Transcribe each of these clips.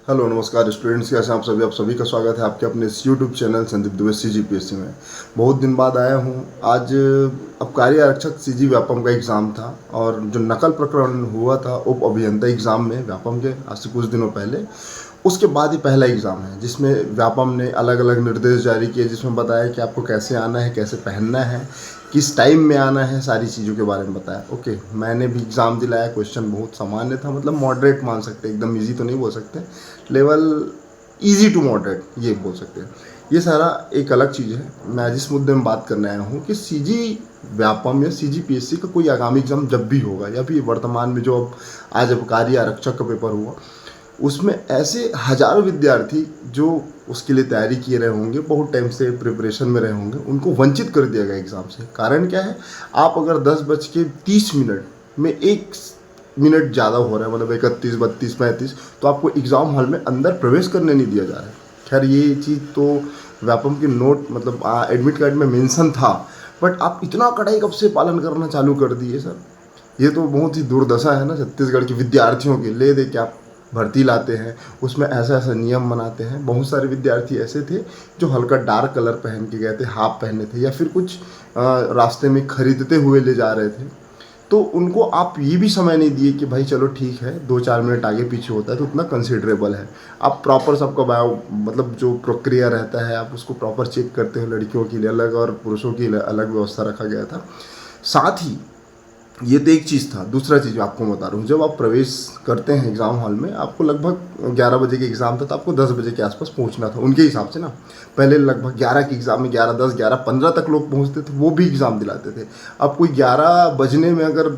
Hello नमस्कार students, कैसे हैं आप सभी का स्वागत है आपके अपने इस YouTube channel Sandeep Dubey CGPSC में। बहुत दिन बाद आया हूं आज। आबकारी आरक्षक CG व्यापम का एग्ज़ाम था और जो नकल प्रकरण हुआ था उप अभियंता एग्ज़ाम में व्यापम के आज से कुछ दिनों पहले, उसके बाद ही पहला एग्ज़ाम है जिसमें व्यापम ने अलग अलग निर्देश जारी किए, जिसमें बताया कि आपको कैसे आना है, कैसे पहनना है, किस टाइम में आना है, सारी चीज़ों के बारे में बताया। ओके, मैंने भी एग्ज़ाम दिलाया। क्वेश्चन बहुत सामान्य था, मतलब मॉडरेट मान सकते, एकदम इजी तो नहीं बोल सकते, लेवल इजी टू मॉडरेट ये बोल सकते हैं। ये सारा एक अलग चीज़ है। मैं जिस मुद्दे में बात करने आया हूँ कि CG व्यापम या CGPSC का कोई आगामी एग्ज़ाम जब भी होगा या फिर वर्तमान में जो अब आज आबकारी आरक्षक का पेपर हुआ, उसमें ऐसे हज़ारों विद्यार्थी जो उसके लिए तैयारी किए रहे होंगे, बहुत टाइम से प्रिपरेशन में रहे होंगे, उनको वंचित कर दिया गया एग्ज़ाम से। कारण क्या है? आप अगर 10:30 में 1 मिनट ज़्यादा हो रहा है, मतलब 31, 32, 35, तो आपको एग्ज़ाम हॉल में अंदर प्रवेश करने नहीं दिया जा रहा है। खैर ये चीज़ तो व्यापम के नोट मतलब एडमिट कार्ड में मेंशन था, बट आप इतना कड़ाई कब से पालन करना चालू कर दिए सर? ये तो बहुत ही दुर्दशा है ना छत्तीसगढ़ के विद्यार्थियों की। ले दे के आप भर्ती लाते हैं, उसमें ऐसा ऐसा नियम बनाते हैं। बहुत सारे विद्यार्थी ऐसे थे जो हल्का डार्क कलर पहन के गए थे, हाफ पहने थे, या फिर कुछ रास्ते में खरीदते हुए ले जा रहे थे। तो उनको आप ये भी समय नहीं दिए कि भाई चलो ठीक है, 2-4 मिनट आगे पीछे होता है तो उतना कंसिडरेबल है। आप प्रॉपर सबका बायो मतलब जो प्रक्रिया रहता है आप उसको प्रॉपर चेक करते हो। लड़कियों के लिए अलग और पुरुषों के लिए अलग व्यवस्था रखा गया था। साथ ही ये तो एक चीज़ था। दूसरा चीज़ आपको बता रहा हूँ, जब आप प्रवेश करते हैं एग्ज़ाम हॉल में, आपको लगभग 11 बजे के एग्ज़ाम था, तो आपको 10 बजे के आसपास पहुँचना था उनके हिसाब से ना। पहले लगभग 11 के एग्ज़ाम में 11:10, 11:15 तक लोग पहुँचते थे, वो भी एग्ज़ाम दिलाते थे। अब कोई 11 बजने में अगर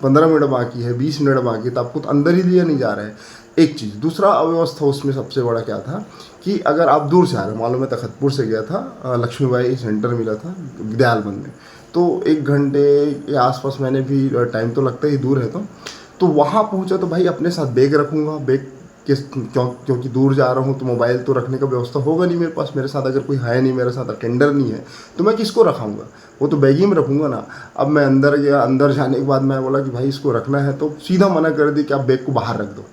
15 मिनट बाकी है, 20 मिनट बाकी है, तो आपको तो अंदर ही लिया नहीं जा रहा है। एक चीज़। दूसरा अव्यवस्था उसमें सबसे बड़ा क्या था कि अगर आप दूर से आ रहे हैं, मालूम है तखतपुर से गया था, लक्ष्मीबाई सेंटर मिला था विद्यालवन में, तो 1 घंटे के आसपास मैंने भी, टाइम तो लगता ही दूर है तो वहाँ पहुँचा तो भाई अपने साथ बैग रखूँगा। बैग क्योंकि दूर जा रहा हूँ तो मोबाइल तो रखने का व्यवस्था होगा नहीं मेरे पास। मेरे साथ अगर कोई है नहीं, मेरे साथ अटेंडर नहीं है, तो मैं किसको रखाऊँगा? वो तो बैग ही में रखूँगा ना। अब मैं अंदर गया, अंदर जाने के बाद मैं बोला कि भाई इसको रखना है, तो सीधा मना कर दी कि आप बैग को बाहर रख दो।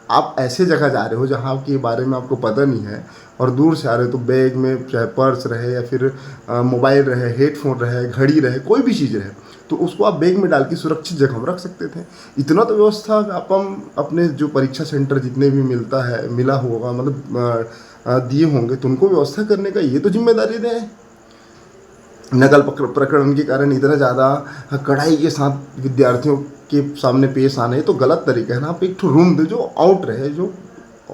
आप ऐसे जगह जा रहे हो जहाँ के बारे में आपको पता नहीं है और दूर से आ रहे हो, तो बैग में चाहे पर्स रहे या फिर मोबाइल रहे, हेडफोन रहे, घड़ी रहे, कोई भी चीज़ रहे, तो उसको आप बैग में डाल के सुरक्षित जगह में रख सकते थे। इतना तो व्यवस्था आप अपने जो परीक्षा सेंटर जितने भी मिला होगा, मतलब दिए होंगे, तो उनको व्यवस्था करने का ये तो जिम्मेदारी दे। नकल प्रकरण के कारण इतना ज़्यादा कड़ाई के साथ विद्यार्थियों के सामने पेश आना, ये तो गलत तरीका है ना। आप एक ठो रूम दे जो आउट रहे, जो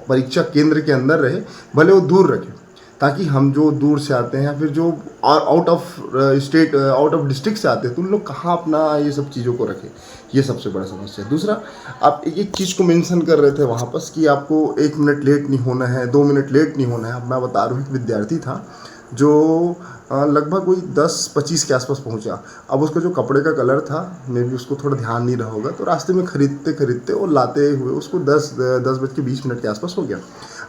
परीक्षा केंद्र के अंदर रहे, भले वो दूर रखे, ताकि हम जो दूर से आते हैं या फिर जो out of state, out of district से आते हैं, तो उन लोग कहाँ अपना ये सब चीज़ों को रखें। ये सबसे बड़ा समस्या है। दूसरा, आप एक चीज़ को मेंशन कर रहे थे वहाँ पर कि आपको 1 मिनट लेट नहीं होना है, 2 मिनट लेट नहीं होना है। अब मैं बता रहा हूँ, एक विद्यार्थी था जो लगभग कोई 10-25 के आसपास पहुंचा। अब उसका जो कपड़े का कलर था, मे भी उसको थोड़ा ध्यान नहीं रहा होगा, तो रास्ते में खरीदते खरीदते और लाते हुए उसको 10:20 के आसपास हो गया।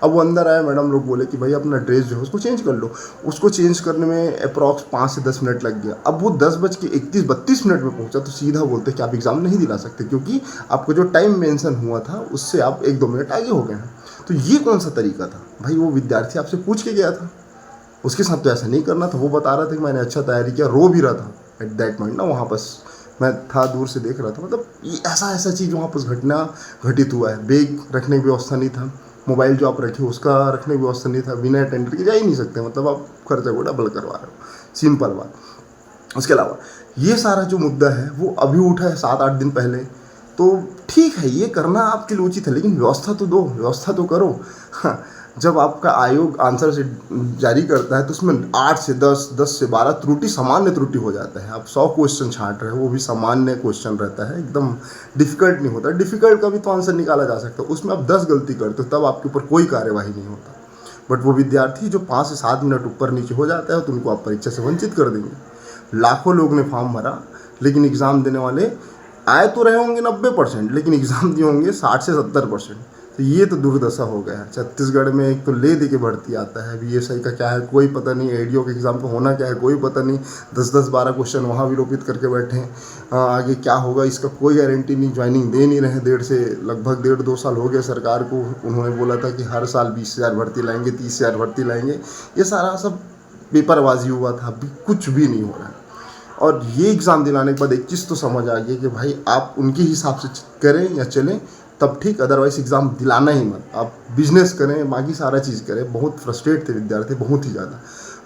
अब वो अंदर आया, मैडम लोग बोले कि भाई अपना ड्रेस जो है उसको चेंज कर लो। उसको चेंज करने में अप्रॉक्स 5 से 10 मिनट लग गया। अब वो 10:31-32 में पहुंचा, तो सीधा बोलते कि आप एग्ज़ाम नहीं दिला सकते, क्योंकि आपको जो टाइम मेंशन हुआ था उससे आप 1-2 मिनट आगे हो गए हैं। तो ये कौन सा तरीका था भाई? वो विद्यार्थी आपसे पूछ के गया था, उसके साथ तो ऐसा नहीं करना था। वो बता रहा था कि मैंने अच्छा तैयारी किया, रो भी रहा था एट दैट पॉइंट ना। वहाँ पर मैं था, दूर से देख रहा था। मतलब ये ऐसा चीज़ वहाँ पर घटना घटित हुआ है। बैग रखने की व्यवस्था नहीं था, मोबाइल जो आप रखे उसका रखने की व्यवस्था नहीं था, बिना अटेंडर के जा ही नहीं सकते। मतलब आप खर्चा को डबल करवा रहे हो, सिंपल बात। उसके अलावा ये सारा जो मुद्दा है वो अभी उठा है 7-8 दिन पहले। तो ठीक है, ये करना आपके लिए उचित है, लेकिन व्यवस्था तो दो, व्यवस्था तो करो। हाँ, जब आपका आयोग आंसर से जारी करता है तो उसमें 8 से 10, 10 से 12 त्रुटि, सामान्य त्रुटि हो जाता है। आप 100 क्वेश्चन छांट रहे हो, वो भी सामान्य क्वेश्चन रहता है, एकदम डिफिकल्ट नहीं होता। डिफिकल्ट का भी तो आंसर निकाला जा सकता है, उसमें आप 10 गलती करते हो तब आपके ऊपर कोई कार्यवाही नहीं होता। बट वो विद्यार्थी जो 5 से 7 मिनट ऊपर नीचे हो जाता है तो उनको आप परीक्षा से वंचित कर देंगे। लाखों लोग ने फॉर्म भरा, लेकिन एग्ज़ाम देने वाले आए तो रहे होंगे 90%, लेकिन एग्ज़ाम दिए होंगे 60 से 70%। तो ये तो दुर्दशा हो गया है। छत्तीसगढ़ में एक तो ले दे के भर्ती आता है, बीएसआई का क्या है कोई पता नहीं, एडीओ के एग्ज़ाम का होना क्या है कोई पता नहीं, 10-10 12 क्वेश्चन वहाँ विलोपित करके बैठे हैं। आगे क्या होगा इसका कोई गारंटी नहीं, ज्वाइनिंग दे नहीं रहे। लगभग 1.5-2 साल हो गए सरकार को। उन्होंने बोला था कि हर साल 20,000 भर्ती लाएंगे, 30,000 भर्ती लाएंगे। ये सारा सब पेपरबाजी हुआ था, अभी कुछ भी नहीं हो रहा है। और ये एग्ज़ाम दिलाने के बाद एक चीज़ तो समझ आ गई कि भाई आप उनके हिसाब से करें या चलें तब ठीक, अदरवाइज़ एग्ज़ाम दिलाना ही मत। आप बिजनेस करें, बाकी सारा चीज़ करें। बहुत फ्रस्ट्रेट थे विद्यार्थी, बहुत ही ज़्यादा।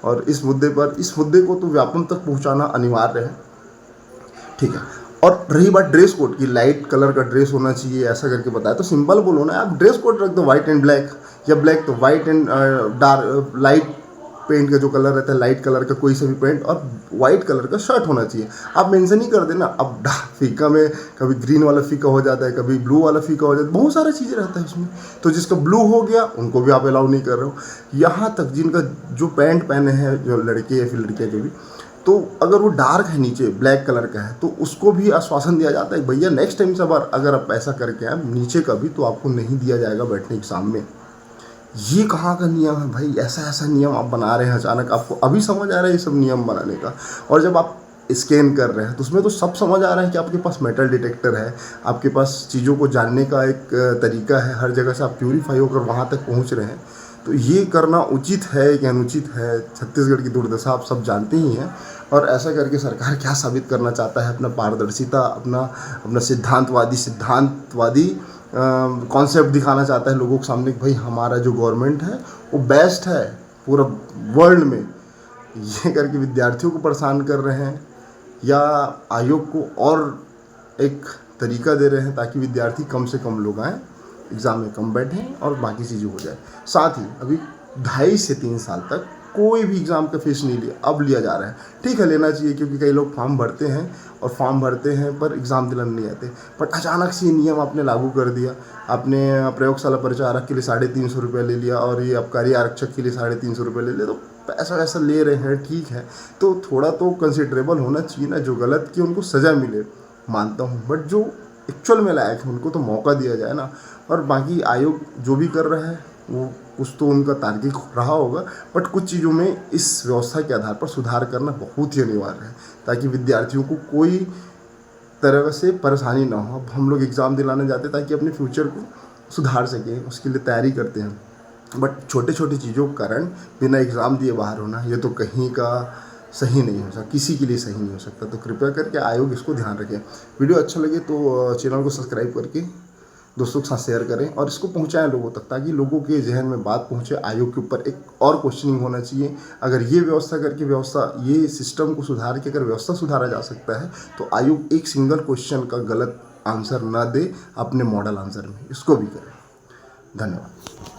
और इस मुद्दे को तो व्यापम तक पहुंचाना अनिवार्य है, ठीक है। और रही बात ड्रेस कोड की, लाइट कलर का ड्रेस होना चाहिए ऐसा करके बताया, तो सिंपल बोलो ना, आप ड्रेस कोड रख दो वाइट एंड ब्लैक, या ब्लैक तो white and dark light pant का जो कलर रहता है लाइट कलर का कोई सा भी पेंट, और वाइट कलर का शर्ट होना चाहिए। आप मेंशन ही कर देना। अब फीका में कभी ग्रीन वाला फीका हो जाता है, कभी ब्लू वाला फीका हो जाता है, बहुत सारी चीज़ें रहता है इसमें। तो जिसका ब्लू हो गया उनको भी आप अलाउ नहीं कर रहे हो। यहाँ तक जिनका जो पैंट पहने हैं जो लड़के या फिर लड़कियाँ जो भी, तो अगर वो डार्क है नीचे ब्लैक कलर का है तो उसको भी आश्वासन दिया जाता है भैया नेक्स्ट टाइम से अगर आप ऐसा करके आए नीचे का भी तो आपको नहीं दिया जाएगा बैठने एग्जाम में। ये कहाँ का नियम है भाई? ऐसा नियम आप बना रहे हैं अचानक, आपको अभी समझ आ रहा है ये सब नियम बनाने का। और जब आप स्कैन कर रहे हैं तो उसमें तो सब समझ आ रहा है कि आपके पास मेटल डिटेक्टर है, आपके पास चीज़ों को जानने का एक तरीका है, हर जगह से आप प्यूरीफाई होकर वहाँ तक पहुँच रहे हैं। तो ये करना उचित है कि अनुचित है? छत्तीसगढ़ की दुर्दशा आप सब जानते ही हैं। और ऐसा करके सरकार क्या साबित करना चाहता है? अपना पारदर्शिता, अपना सिद्धांतवादी कॉन्सेप्ट दिखाना चाहता है लोगों के सामने कि भाई हमारा जो गवर्नमेंट है वो बेस्ट है पूरा वर्ल्ड में। ये करके विद्यार्थियों को परेशान कर रहे हैं या आयोग को और एक तरीका दे रहे हैं ताकि विद्यार्थी कम से कम लोग आएँ, एग्ज़ाम में कम बैठें और बाकी चीज़ें हो जाए। साथ ही अभी 2.5 से 3 साल तक कोई भी एग्ज़ाम का फीस नहीं लिया, अब लिया जा रहा है। ठीक है, लेना चाहिए क्योंकि कई लोग फॉर्म भरते हैं पर एग्ज़ाम दिलाने नहीं आते। बट अचानक से ये नियम आपने लागू कर दिया। आपने प्रयोगशाला प्रचारक के लिए 350 रुपये ले लिया और ये आबकारी आरक्षक के लिए 350 रुपये ले लिया। तो पैसा वैसा ले रहे हैं, ठीक है, तो थोड़ा तो कंसिडरेबल होना चाहिए ना। जो गलत किया उनको सज़ा मिले, मानता हूँ, बट जो एक्चुअल में लायक है उनको तो मौका दिया जाए ना। और बाकी आयोग जो भी कर रहा है वो कुछ तो उनका तार्किक रहा होगा, बट कुछ चीज़ों में इस व्यवस्था के आधार पर सुधार करना बहुत ही अनिवार्य है ताकि विद्यार्थियों को कोई तरह से परेशानी ना हो। अब हम लोग एग्ज़ाम दिलाने जाते हैं ताकि अपने फ्यूचर को सुधार सकें, उसके लिए तैयारी करते हैं। बट छोटे छोटे चीज़ों के कारण बिना एग्ज़ाम दिए बाहर होना ये तो कहीं का सही नहीं हो सकता, किसी के लिए सही नहीं हो सकता। तो कृपया करके आयोग इसको ध्यान रखें। वीडियो अच्छा लगे तो चैनल को सब्सक्राइब करके दोस्तों के साथ शेयर करें और इसको पहुंचाएं लोगों तक ताकि लोगों के जहन में बात पहुंचे। आयोग के ऊपर एक और क्वेश्चनिंग होना चाहिए। अगर ये व्यवस्था करके ये सिस्टम को सुधार के अगर व्यवस्था सुधारा जा सकता है तो आयोग एक सिंगल क्वेश्चन का गलत आंसर ना दे अपने मॉडल आंसर में, इसको भी करें। धन्यवाद।